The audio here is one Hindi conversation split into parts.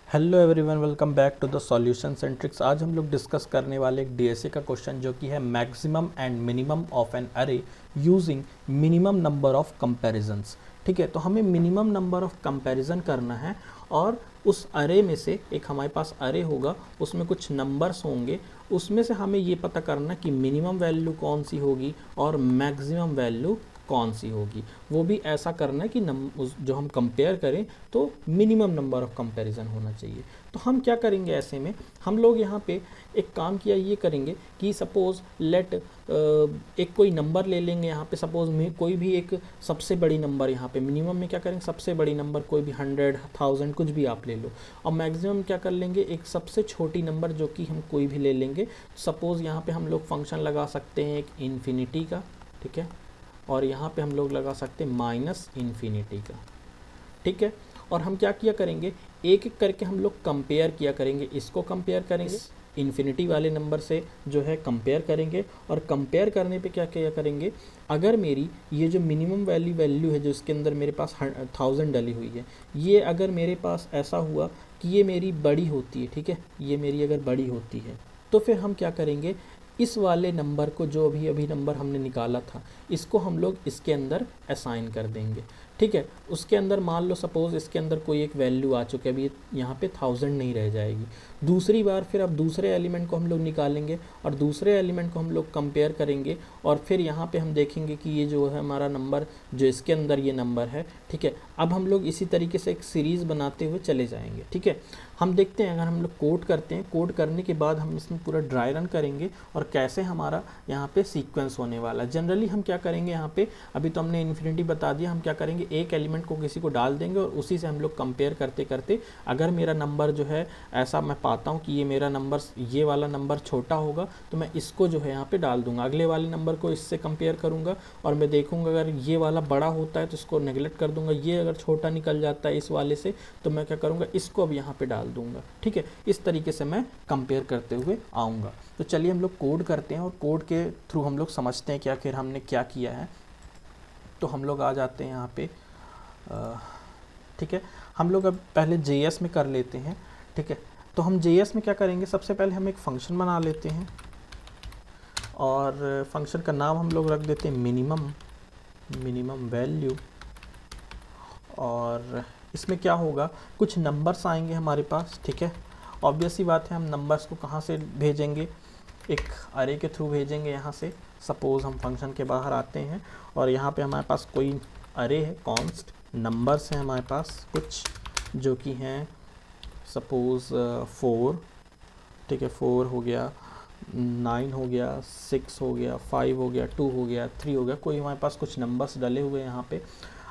Hello everyone, welcome back to the Solution Centrics. आज हम लोग डिस्कस करने वाले एक डीएसए का क्वेश्चन जो कि है maximum and minimum of an array using minimum number of comparisons. ठीक है, तो हमें मिनिमम नंबर ऑफ कंपैरिजन करना है और उस अरे में से एक हमारे पास अरे होगा, उसमें कुछ नंबर्स होंगे, उसमें से हमें ये पता करना कि मिनिमम वैल्यू कौन सी होगी और मैक्सिमम वैल्यू कौन सी होगी। वो भी ऐसा करना है कि जो हम कंपेयर करें तो मिनिमम नंबर ऑफ कंपैरिजन होना चाहिए। तो हम क्या करेंगे, ऐसे में हम लोग यहाँ पे एक काम किया ये करेंगे कि सपोज़ लेट एक कोई नंबर ले लेंगे। यहाँ पे सपोज़ में कोई भी एक सबसे बड़ी नंबर, यहाँ पे मिनिमम में क्या करेंगे, सबसे बड़ी नंबर कोई भी 100, 1000 कुछ भी आप ले लो। और मैक्सिमम क्या कर लेंगे, एक सबसे छोटी नंबर जो कि हम कोई भी ले लेंगे। सपोज़ यहाँ पे हम लोग फंक्शन लगा सकते हैं एक इन्फिनिटी का, ठीक है, और यहाँ पे हम लोग लगा सकते हैं माइनस इन्फिनिटी का। ठीक है, और हम क्या किया करेंगे, एक एक करके हम लोग कंपेयर किया करेंगे। इसको कंपेयर करेंगे इन्फिनिटी वाले नंबर से जो है कंपेयर करेंगे, और कंपेयर करने पे क्या किया करेंगे, अगर मेरी ये जो मिनिमम वैल्यू है जो इसके अंदर मेरे पास 1000 डली हुई है, ये अगर मेरे पास ऐसा हुआ कि ये मेरी बड़ी होती है, ठीक है, ये मेरी अगर बड़ी होती है, तो फिर हम क्या करेंगे, इस वाले नंबर को जो अभी नंबर हमने निकाला था, इसको हम लोग इसके अंदर असाइन कर देंगे। ठीक है, उसके अंदर मान लो सपोज़ इसके अंदर कोई एक वैल्यू आ चुकी है, अभी यहाँ पे 1000 नहीं रह जाएगी। दूसरी बार फिर अब दूसरे एलिमेंट को हम लोग निकालेंगे और दूसरे एलिमेंट को हम लोग कंपेयर करेंगे, और फिर यहाँ पे हम देखेंगे कि ये जो है हमारा नंबर जो इसके अंदर ये नंबर है। ठीक है, अब हम लोग इसी तरीके से एक सीरीज़ बनाते हुए चले जाएंगे। ठीक है, हम देखते हैं, अगर हम लोग कोड करते हैं, कोड करने के बाद हम इसमें पूरा ड्राई रन करेंगे और कैसे हमारा यहाँ पे सीक्वेंस होने वाला है। जनरली हम क्या करेंगे, यहाँ पे अभी तो हमने इन्फिनिटी बता दिया, हम क्या करेंगे, एक एलिमेंट को किसी को डाल देंगे और उसी से हम लोग कंपेयर करते करते अगर मेरा नंबर जो है ऐसा मैं पाता हूँ कि ये मेरा नंबर, ये वाला नंबर छोटा होगा, तो मैं इसको जो है यहाँ पे डाल दूंगा, अगले वाले नंबर को इससे कंपेयर करूँगा और मैं देखूँगा अगर ये वाला बड़ा होता है तो इसको नेगलेक्ट कर दूंगा, ये अगर छोटा निकल जाता है इस वाले से तो मैं क्या करूँगा, इसको अब यहाँ पे डाल दूंगा। ठीक है, इस तरीके से मैं कंपेयर करते हुए आऊँगा। तो चलिए हम लोग कोड करते हैं और कोड के थ्रू हम लोग समझते हैं कि आखिर हमने क्या किया है। तो हम लोग आ जाते हैं यहाँ पे, ठीक है, हम लोग अब पहले JS में कर लेते हैं। ठीक है, तो हम JS में क्या करेंगे, सबसे पहले हम एक फंक्शन बना लेते हैं और फंक्शन का नाम हम लोग रख देते हैं मिनिमम वैल्यू। और इसमें क्या होगा, कुछ नंबर्स आएंगे हमारे पास। ठीक है, ऑब्वियस ही बात है, हम नंबर्स को कहाँ से भेजेंगे, एक अरे के थ्रू भेजेंगे। यहाँ से सपोज़ हम फंक्शन के बाहर आते हैं और यहाँ पे हमारे पास कोई अरे है, कॉन्स्ट नंबर्स हैं हमारे पास कुछ जो कि हैं सपोज़ 4, ठीक है, 4 हो गया, 9 हो गया, 6 हो गया, 5 हो गया, 2 हो गया, 3 हो गया, कोई हमारे पास कुछ नंबर्स डले हुए हैं यहाँ पे।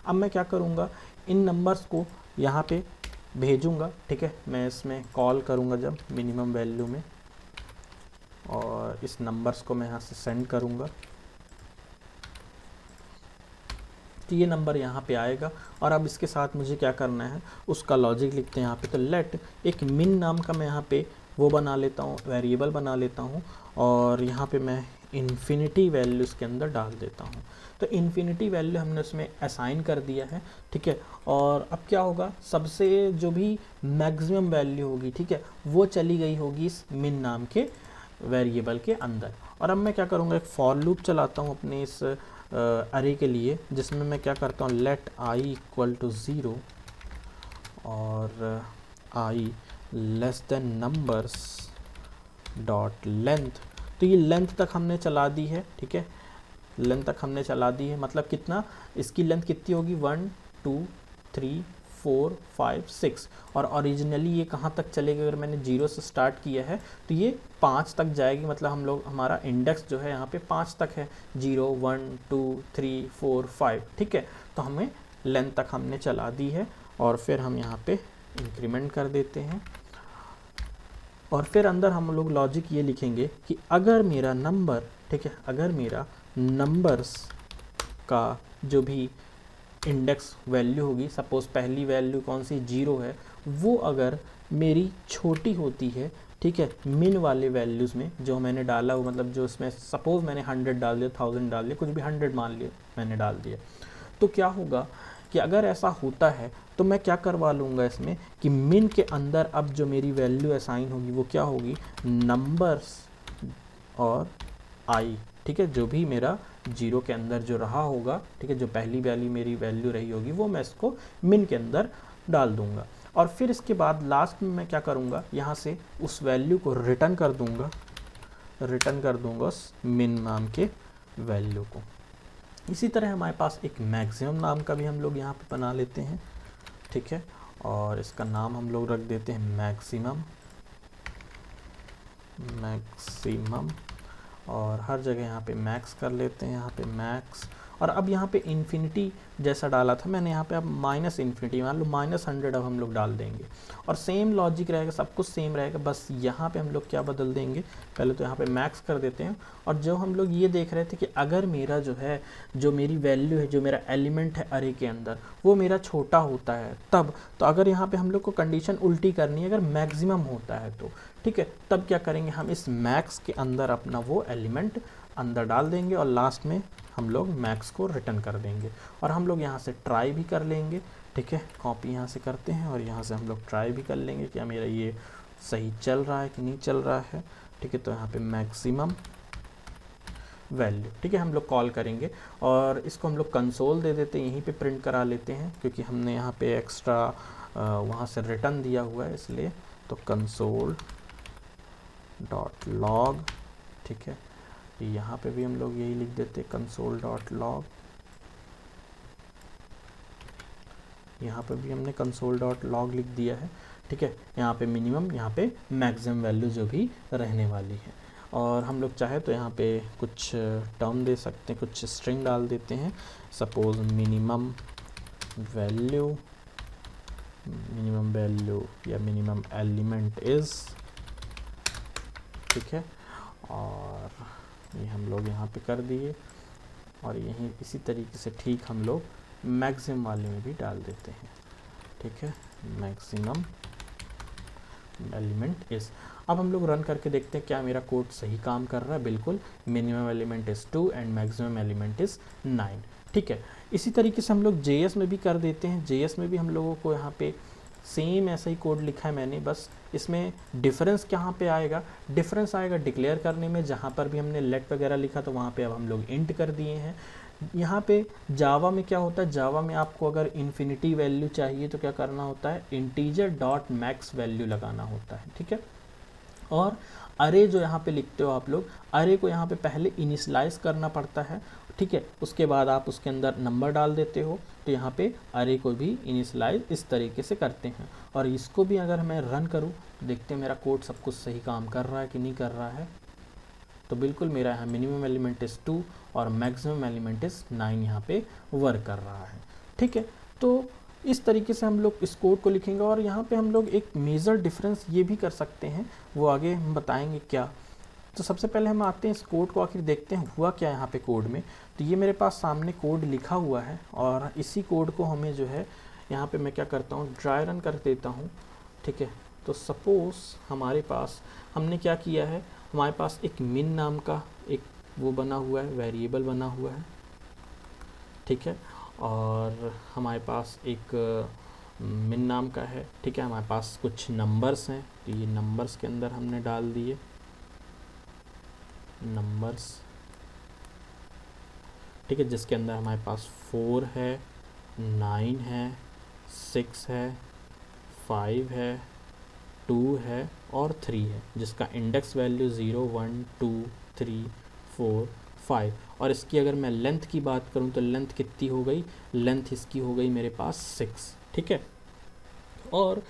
अब मैं क्या करूँगा, इन नंबर्स को यहाँ पे भेजूँगा। ठीक है, मैं इसमें कॉल करूँगा जब मिनिमम वैल्यू में, और इस नंबर्स को मैं यहाँ से सेंड करूँगा, तो ये नंबर यहाँ पे आएगा। और अब इसके साथ मुझे क्या करना है, उसका लॉजिक लिखते हैं यहाँ पे। तो लेट एक मिन नाम का मैं यहाँ पे वो बना लेता हूँ, वेरिएबल बना लेता हूँ, और यहाँ पे मैं इन्फिनिटी वैल्यू इसके अंदर डाल देता हूँ। तो इन्फिनिटी वैल्यू हमने उसमें असाइन कर दिया है। ठीक है, और अब क्या होगा, सबसे जो भी मैक्सिमम वैल्यू होगी, ठीक है, वो चली गई होगी इस मिन नाम के वेरिएबल के अंदर। और अब मैं क्या करूँगा, एक फॉर लूप चलाता हूँ अपने इस अरे के लिए, जिसमें मैं क्या करता हूँ, लेट i इक्वल टू 0 और i less than numbers dot length. तो ये लेंथ तक हमने चला दी है। ठीक है, लेंथ तक हमने चला दी है, मतलब कितना, इसकी लेंथ कितनी होगी, 1 2 3 4 5 6, और ओरिजिनली ये कहाँ तक चलेगी, अगर मैंने 0 से स्टार्ट किया है तो ये 5 तक जाएगी, मतलब हम लोग, हमारा इंडेक्स जो है यहाँ पे 5 तक है, 0 1 2 3 4 5। ठीक है, तो हमें लेंथ तक हमने चला दी है, और फिर हम यहाँ पे इंक्रीमेंट कर देते हैं, और फिर अंदर हम लोग लॉजिक ये लिखेंगे कि अगर मेरा नंबर, ठीक है, अगर मेरा नंबर्स का जो भी इंडेक्स वैल्यू होगी, सपोज़ पहली वैल्यू कौन सी 0 है, वो अगर मेरी छोटी होती है, ठीक है, मिन वाले वैल्यूज़ में जो मैंने डाला हो, मतलब जो इसमें सपोज़ मैंने 100 डाल दिया, 1000 डाल दिया, कुछ भी 100 मान लिया मैंने डाल दिया, तो क्या होगा, कि अगर ऐसा होता है तो मैं क्या करवा लूँगा इसमें कि मिन के अंदर अब जो मेरी वैल्यू असाइन होगी वो क्या होगी, नंबर्स और आई, ठीक है, जो भी मेरा 0 के अंदर जो रहा होगा, ठीक है, जो पहली वाली मेरी वैल्यू रही होगी वो मैं इसको मिन के अंदर डाल दूंगा। और फिर इसके बाद लास्ट में मैं क्या करूंगा, यहाँ से उस वैल्यू को रिटर्न कर दूंगा उस मिन नाम के वैल्यू को। इसी तरह हमारे पास एक मैक्सिमम नाम का भी हम लोग यहाँ पे बना लेते हैं, ठीक है, और इसका नाम हम लोग रख देते हैं मैक्सिमम, और हर जगह यहाँ पे मैक्स कर लेते हैं, यहाँ पे मैक्स। और अब यहाँ पे इन्फिनिटी जैसा डाला था मैंने, यहाँ पे अब माइनस इन्फिनिटी, मान लो -100 अब हम लोग डाल देंगे। और सेम लॉजिक रहेगा, सब कुछ सेम रहेगा, बस यहाँ पे हम लोग क्या बदल देंगे, पहले तो यहाँ पे मैक्स कर देते हैं। और जो हम लोग ये देख रहे थे कि अगर मेरा जो है, जो मेरी वैल्यू है, जो मेरा एलिमेंट है अरे के अंदर, वो मेरा छोटा होता है तब, तो अगर यहाँ पे हम लोग को कंडीशन उल्टी करनी है, अगर मैक्सिमम होता है तो, ठीक है, तब क्या करेंगे, हम इस मैक्स के अंदर अपना वो एलिमेंट अंदर डाल देंगे और लास्ट में हम लोग मैक्स को रिटर्न कर देंगे। और हम लोग यहाँ से ट्राई भी कर लेंगे, ठीक है, कॉपी यहाँ से करते हैं और यहाँ से हम लोग ट्राई भी कर लेंगे कि मेरा ये सही चल रहा है कि नहीं चल रहा है, ठीक है। तो यहाँ पे मैक्सिमम वैल्यू, ठीक है, हम लोग कॉल करेंगे और इसको हम लोग कंसोल दे देते हैं, यहीं पे प्रिंट करा लेते हैं क्योंकि हमने यहाँ पे एक्स्ट्रा वहाँ से रिटर्न दिया हुआ है इसलिए। तो कंसोल डॉट लॉग, ठीक है, यहाँ पे भी हम लोग यही लिख देते हैं कंसोल डॉट लॉग, यहाँ पे भी हमने कंसोल डॉट लॉग लिख दिया है, ठीक है। यहाँ पे मिनिमम, यहाँ पे मैक्सिमम वैल्यू जो भी रहने वाली है। और हम लोग चाहे तो यहाँ पे कुछ टर्म दे सकते हैं, कुछ स्ट्रिंग डाल देते हैं, सपोज मिनिमम वैल्यू या मिनिमम एलिमेंट इज़, ठीक है। और ये हम लोग यहाँ पे कर दिए और यहीं इसी तरीके से ठीक हम लोग मैक्सिमम वाले में भी डाल देते हैं, ठीक है, मैक्सिमम एलिमेंट इज़। अब हम लोग रन करके देखते हैं क्या मेरा कोड सही काम कर रहा है। बिल्कुल, minimum element is 2 and maximum element is 9, ठीक है। इसी तरीके से हम लोग JS में भी कर देते हैं। JS में भी हम लोगों को यहाँ पे सेम ऐसा ही कोड लिखा है मैंने, बस इसमें डिफरेंस कहाँ पे आएगा, डिफरेंस आएगा डिक्लेयर करने में। जहाँ पर भी हमने लेट वगैरह लिखा तो वहाँ पे अब हम लोग इंट कर दिए हैं। यहाँ पे जावा में क्या होता है, जावा में आपको अगर इन्फिनिटी वैल्यू चाहिए तो क्या करना होता है, इंटीजर डॉट मैक्स वैल्यू लगाना होता है, ठीक है। और अरे जो यहाँ पे लिखते हो आप लोग, अरे को यहाँ पे पहले इनिशलाइज करना पड़ता है, ठीक है, उसके बाद आप उसके अंदर नंबर डाल देते हो। तो यहाँ पे अरे को भी इनिशलाइज इस तरीके से करते हैं। और इसको भी अगर मैं रन करूँ तो देखते हैं मेरा कोड सब कुछ सही काम कर रहा है कि नहीं कर रहा है। तो बिल्कुल मेरा यहाँ मिनिमम एलिमेंट इज़ 2 और मैक्सिमम एलिमेंट इज़ 9 यहाँ पे वर्क कर रहा है, ठीक है। तो इस तरीके से हम लोग इस कोड को लिखेंगे। और यहाँ पे हम लोग एक मेजर डिफरेंस ये भी कर सकते हैं, वो आगे हम बताएंगे क्या। तो सबसे पहले हम आते हैं इस कोड को आखिर देखते हैं हुआ क्या यहाँ पे कोड में। तो ये मेरे पास सामने कोड लिखा हुआ है और इसी कोड को हमें जो है यहाँ पे मैं क्या करता हूँ, ड्राई रन कर देता हूँ, ठीक है। तो सपोज़ हमारे पास हमने क्या किया है, हमारे पास एक मिन नाम का एक वो बना हुआ है, वेरिएबल बना हुआ है, ठीक है। और हमारे पास एक मिन नाम का है, ठीक है। हमारे पास कुछ नंबर्स हैं, तो ये नंबर्स के अंदर हमने डाल दिए नंबर्स, ठीक है, जिसके अंदर हमारे पास 4 है, 9 है, 6 है, 5 है, 2 है और 3 है, जिसका इंडेक्स वैल्यू 0, 1, 2, 3, 4, 5। और इसकी अगर मैं लेंथ की बात करूं तो लेंथ कितनी हो गई, लेंथ इसकी हो गई मेरे पास 6, ठीक है। और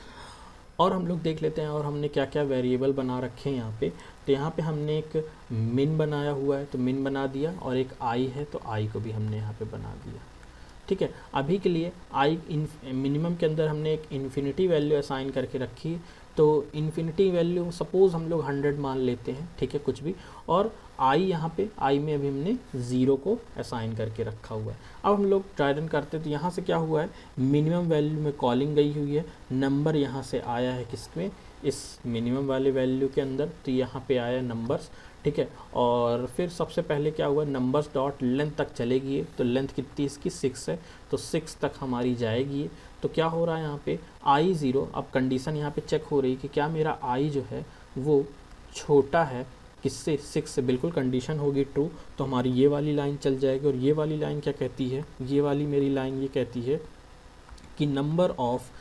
हम लोग देख लेते हैं और हमने क्या क्या वेरिएबल बना रखे हैं यहाँ पे। तो यहाँ पे हमने एक मिन बनाया हुआ है तो मिन बना दिया, और एक आई है तो आई को भी हमने यहाँ पे बना दिया, ठीक है। अभी के लिए आई मिनिमम के अंदर हमने एक इन्फिनिटी वैल्यू असाइन करके रखी। तो इन्फिनिटी वैल्यू सपोज़ हम लोग 100 मान लेते हैं, ठीक है, कुछ भी। और आई यहाँ पे आई में अभी हमने 0 को असाइन करके रखा हुआ है। अब हम लोग ट्राई रन करते हैं तो यहाँ से क्या हुआ है, मिनिमम वैल्यू में कॉलिंग गई हुई है, नंबर यहाँ से आया है किसमें, इस मिनिमम वाले वैल्यू के अंदर, तो यहाँ पे आया नंबर्स, ठीक है। और फिर सबसे पहले क्या हुआ, नंबर्स डॉट लेंथ तक चलेगी, तो लेंथ कितनी इसकी 6 है, तो 6 तक हमारी जाएगी। तो क्या हो रहा है यहाँ पे I0, अब कंडीशन यहाँ पे चेक हो रही कि क्या मेरा I जो है वो छोटा है किससे, 6 से, बिल्कुल कंडीशन होगी ट्रू, तो हमारी ये वाली लाइन चल जाएगी। और ये वाली लाइन क्या कहती है, ये वाली मेरी लाइन ये कहती है कि नंबर ऑफ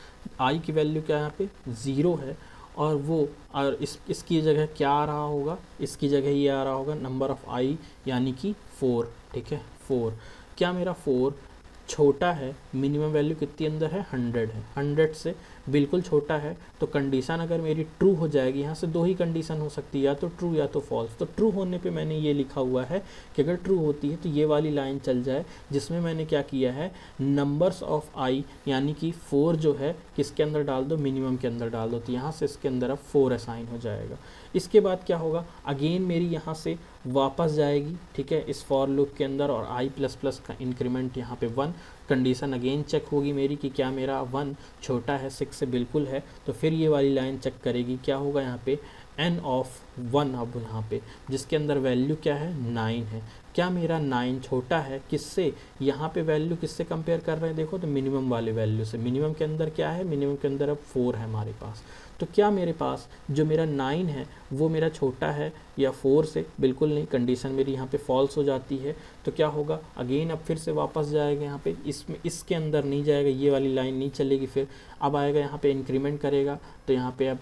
I की वैल्यू क्या यहाँ पे 0 है, और वो और इसकी जगह क्या आ रहा होगा, इसकी जगह ये आ रहा होगा नंबर ऑफ I यानी कि 4, ठीक है 4। क्या मेरा 4 छोटा है, मिनिमम वैल्यू कितनी अंदर है 100 है, 100 से बिल्कुल छोटा है, तो कंडीशन अगर मेरी ट्रू हो जाएगी, यहाँ से दो ही कंडीशन हो सकती है, या तो ट्रू या तो फॉल्स। तो ट्रू होने पे मैंने ये लिखा हुआ है कि अगर ट्रू होती है तो ये वाली लाइन चल जाए, जिसमें मैंने क्या किया है, नंबर्स ऑफ I यानी कि 4 जो है किसके अंदर डाल दो, मिनिमम के अंदर डाल दो, तो यहाँ से इसके अंदर अब 4 असाइन हो जाएगा। इसके बाद क्या होगा, अगेन मेरी यहाँ से वापस जाएगी, ठीक है, इस फॉर लूप के अंदर, और I++ का इंक्रीमेंट यहाँ पे 1, कंडीशन अगेन चेक होगी मेरी कि क्या मेरा 1 छोटा है 6 से बिल्कुल है, तो फिर ये वाली लाइन चेक करेगी, क्या होगा यहाँ पे n ऑफ 1, अब यहाँ पे जिसके अंदर वैल्यू क्या है 9 है, क्या मेरा 9 छोटा है किससे, यहाँ पे वैल्यू किससे कंपेयर कर रहे हैं, देखो तो मिनिमम वाले वैल्यू से। मिनिमम के अंदर क्या है, मिनिमम के अंदर अब 4 है हमारे पास, तो क्या मेरे पास जो मेरा 9 है वो मेरा छोटा है या 4 से, बिल्कुल नहीं, कंडीशन मेरी यहाँ पे फॉल्स हो जाती है। तो क्या होगा, अगेन अब फिर से वापस जाएगा यहाँ पे, इसमें इसके अंदर नहीं जाएगा, ये वाली लाइन नहीं चलेगी, फिर अब आएगा यहाँ पे इंक्रीमेंट करेगा, तो यहाँ पे अब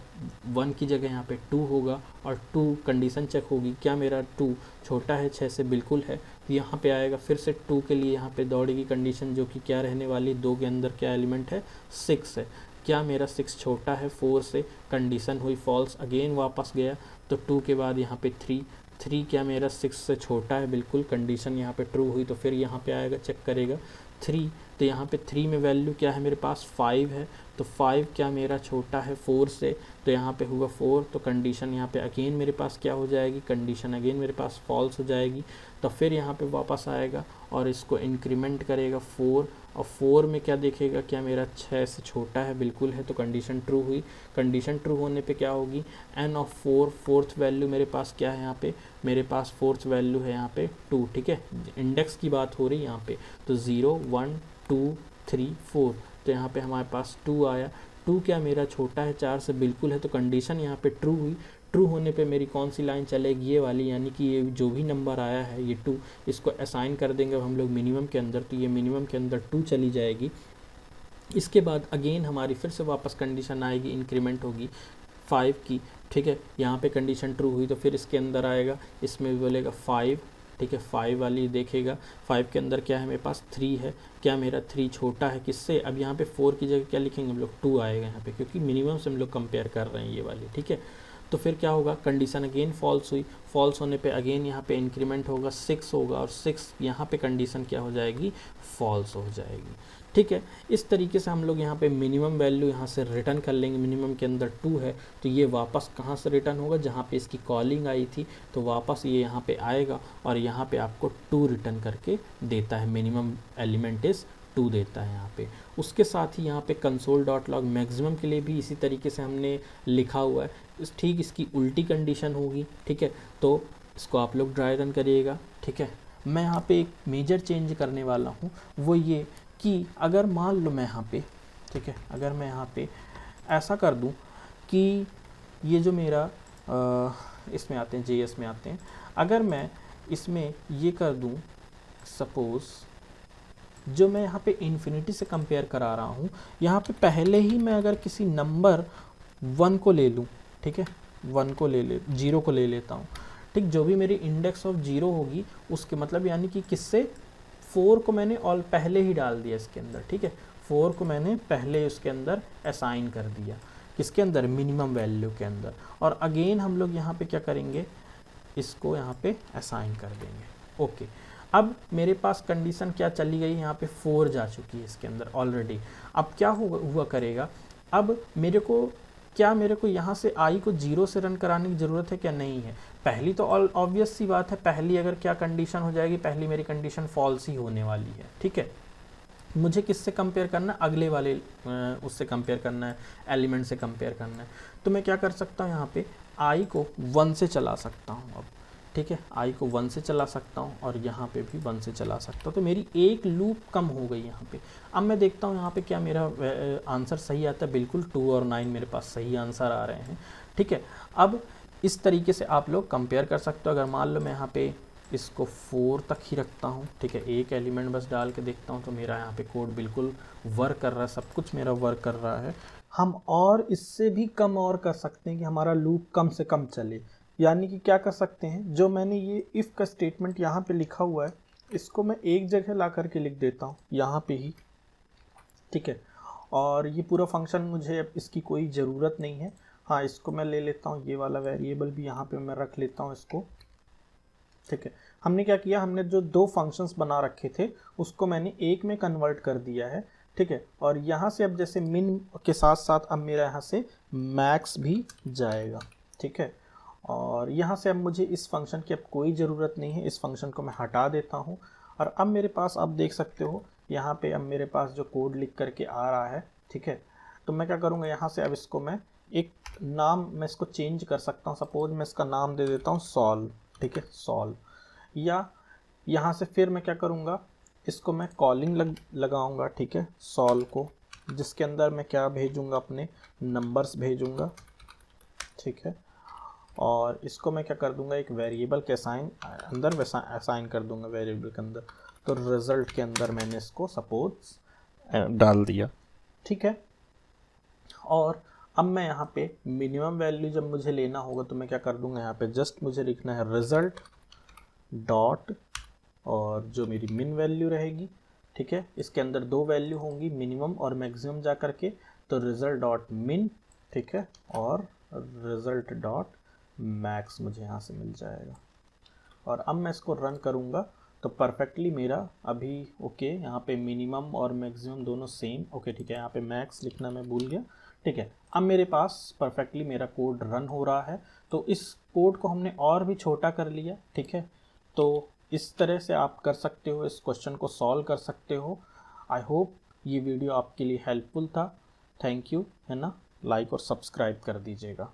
1 की जगह यहाँ पे 2 होगा, और 2 कंडीशन चेक होगी, क्या मेरा 2 छोटा है 6 से, बिल्कुल है, तो यहाँ पे आएगा फिर से 2 के लिए यहाँ पे दौड़ेगी कंडीशन, जो कि क्या रहने वाली, 2 के अंदर क्या एलिमेंट है 6 है, क्या मेरा 6 छोटा है 4 से, कंडीशन हुई फॉल्स, अगेन वापस गया, तो 2 के बाद यहाँ पे 3 क्या मेरा 6 से छोटा है, बिल्कुल, कंडीशन यहाँ पे ट्रू हुई, तो फिर यहाँ पे आएगा चेक करेगा 3, तो यहाँ पे 3 में वैल्यू क्या है मेरे पास 5 है, तो 5 क्या मेरा छोटा है 4 से, तो यहाँ पे हुआ 4, तो कंडीशन यहाँ पे अगेन मेरे पास क्या हो जाएगी, कंडीशन अगेन मेरे पास फॉल्स हो जाएगी, तो फिर यहाँ पे वापस आएगा और इसको इंक्रीमेंट करेगा 4, और 4 में क्या देखेगा, क्या मेरा 6 से छोटा है, बिल्कुल है, तो कंडीशन ट्रू हुई। कंडीशन ट्रू होने पे क्या होगी, n ऑफ 4, फोर्थ वैल्यू मेरे पास क्या है यहाँ पे, मेरे पास फोर्थ वैल्यू है यहाँ पे 2, ठीक है, इंडेक्स की बात हो रही है यहाँ पे, तो 0 1 2 3 4, तो यहाँ पे हमारे पास 2 आया, 2 क्या मेरा छोटा है 4 से, बिल्कुल है, तो कंडीशन यहाँ पे ट्रू हुई। ट्रू होने पे मेरी कौन सी लाइन चलेगी, ये वाली, यानी कि ये जो भी नंबर आया है ये 2, इसको असाइन कर देंगे अब हम लोग मिनिमम के अंदर, तो ये मिनिमम के अंदर 2 चली जाएगी। इसके बाद अगेन हमारी फिर से वापस कंडीशन आएगी, इंक्रीमेंट होगी 5 की, ठीक है, यहाँ पे कंडीशन ट्रू हुई, तो फिर इसके अंदर आएगा, इसमें भी बोलेगा 5, ठीक है, 5 वाली देखेगा, 5 के अंदर क्या है मेरे पास 3 है, क्या मेरा 3 छोटा है किससे, अब यहाँ पे 4 की जगह क्या लिखेंगे हम लोग 2 आएगा यहाँ पे, क्योंकि मिनिमम से हम लोग कंपेयर कर रहे हैं ये वाली, ठीक है। तो फिर क्या होगा, कंडीशन अगेन फॉल्स हुई, फॉल्स होने पे अगेन यहाँ पे इंक्रीमेंट होगा 6 होगा, और 6 यहाँ पे कंडीशन क्या हो जाएगी, फॉल्स हो जाएगी, ठीक है। इस तरीके से हम लोग यहाँ पे मिनिमम वैल्यू यहाँ से रिटर्न कर लेंगे, मिनिमम के अंदर 2 है, तो ये वापस कहाँ से रिटर्न होगा, जहाँ पे इसकी कॉलिंग आई थी, तो वापस ये यहाँ पे आएगा और यहाँ पे आपको 2 रिटर्न करके देता है, मिनिमम एलिमेंट इज़ 2 देता है यहाँ पे। उसके साथ ही यहाँ पे कंसोल डॉट लॉग मैक्सिमम के लिए भी इसी तरीके से हमने लिखा हुआ है, ठीक इसकी उल्टी कंडीशन होगी, ठीक है, तो इसको आप लोग ड्राई रन करिएगा, ठीक है। मैं यहाँ पे एक मेजर चेंज करने वाला हूँ, वो ये कि अगर मान लो मैं यहाँ पे, ठीक है, अगर मैं यहाँ पे ऐसा कर दूँ कि ये जो मेरा इसमें आते हैं, JS में आते हैं, अगर मैं इसमें ये कर दूँ, सपोज़ जो मैं यहाँ पे इन्फिनिटी से कंपेयर करा रहा हूँ, यहाँ पे पहले ही मैं अगर किसी नंबर 1 को ले लूँ, ठीक है, 1 को ले 0 को ले लेता हूँ, ठीक, जो भी मेरी इंडेक्स ऑफ 0 होगी उसके मतलब यानी कि किससे, 4 को मैंने ऑल पहले ही डाल दिया इसके अंदर, ठीक है, 4 को मैंने पहले उसके अंदर असाइन कर दिया, किसके अंदर, मिनिमम वैल्यू के अंदर, और अगेन हम लोग यहाँ पे क्या करेंगे, इसको यहाँ पे असाइन कर देंगे, ओके। अब मेरे पास कंडीशन क्या चली गई, यहाँ पे 4 जा चुकी है इसके अंदर ऑलरेडी। अब क्या हुआ करेगा, अब मेरे को यहाँ से I को 0 से रन कराने की ज़रूरत है क्या, नहीं है। पहली तो ऑब्वियस सी बात है, पहली अगर क्या कंडीशन हो जाएगी, पहली मेरी कंडीशन फॉल्स ही होने वाली है, ठीक है। मुझे किससे कंपेयर करना है, अगले वाले उससे कंपेयर करना है, एलिमेंट से कंपेयर करना है। तो मैं क्या कर सकता हूँ, यहाँ पे I को 1 से चला सकता हूँ। अब ठीक है, आई को 1 से चला सकता हूँ और यहाँ पे भी 1 से चला सकता हूँ, तो मेरी एक लूप कम हो गई यहाँ पे। अब मैं देखता हूँ यहाँ पे क्या मेरा आंसर सही आता है, बिल्कुल 2 और 9 मेरे पास सही आंसर आ रहे हैं। ठीक है, अब इस तरीके से आप लोग कंपेयर कर सकते हो। अगर मान लो मैं यहाँ पे इसको 4 तक ही रखता हूँ, ठीक है, एक एलिमेंट बस डाल के देखता हूँ, तो मेरा यहाँ पे कोड बिल्कुल वर्क कर रहा है, सब कुछ मेरा वर्क कर रहा है। हम और इससे भी कम और कर सकते हैं कि हमारा लूप कम से कम चले, यानी कि क्या कर सकते हैं, जो मैंने ये इफ़ का स्टेटमेंट यहाँ पे लिखा हुआ है, इसको मैं एक जगह ला करके लिख देता हूँ यहाँ पे ही। ठीक है, और ये पूरा फंक्शन मुझे अब इसकी कोई ज़रूरत नहीं है। हाँ, इसको मैं ले लेता हूँ, ये वाला वेरिएबल भी यहाँ पे मैं रख लेता हूँ इसको। ठीक है, हमने क्या किया, हमने जो 2 फंक्शंस बना रखे थे उसको मैंने एक में कन्वर्ट कर दिया है। ठीक है, और यहाँ से अब जैसे मिन के साथ साथ अब मेरा यहाँ से मैक्स भी जाएगा। ठीक है, और यहाँ से अब मुझे इस फंक्शन की अब कोई ज़रूरत नहीं है, इस फंक्शन को मैं हटा देता हूँ। और अब मेरे पास आप देख सकते हो यहाँ पे अब मेरे पास जो कोड लिख करके आ रहा है। ठीक है, तो मैं क्या करूँगा, यहाँ से अब इसको मैं एक नाम मैं इसको चेंज कर सकता हूँ। सपोज मैं इसका नाम दे देता हूँ सॉल्व। ठीक है, सॉल्व। या यहाँ से फिर मैं क्या करूँगा, इसको मैं कॉलिंग लगाऊंगा। ठीक है, सॉल्व को, जिसके अंदर मैं क्या भेजूँगा, अपने नंबर्स भेजूँगा। ठीक है, और इसको मैं क्या कर दूंगा, एक वेरिएबल के अंदर असाइन कर दूंगा वेरिएबल के अंदर। तो रिजल्ट के अंदर मैंने इसको सपोज डाल दिया। ठीक है, और अब मैं यहाँ पे मिनिमम वैल्यू जब मुझे लेना होगा तो मैं क्या कर दूंगा, यहाँ पे जस्ट मुझे लिखना है रिजल्ट डॉट, और जो मेरी मिन वैल्यू रहेगी, ठीक है, इसके अंदर 2 वैल्यू होंगी, मिनिमम और मैक्सिमम जा करके, तो रिजल्ट डॉट मिन। ठीक है, और रिजल्ट डॉट मैक्स मुझे यहाँ से मिल जाएगा। और अब मैं इसको रन करूँगा तो परफेक्टली मेरा अभी ओके, यहाँ पे मिनिमम और मैक्सिमम दोनों सेम। ओके, ठीक है, यहाँ पे मैक्स लिखना मैं भूल गया। ठीक है, अब मेरे पास परफेक्टली मेरा कोड रन हो रहा है। तो इस कोड को हमने और भी छोटा कर लिया। ठीक है, तो इस तरह से आप कर सकते हो, इस क्वेश्चन को सॉल्व कर सकते हो। आई होप ये वीडियो आपके लिए हेल्पफुल था। थैंक यू, है ना, लाइक और सब्सक्राइब कर दीजिएगा।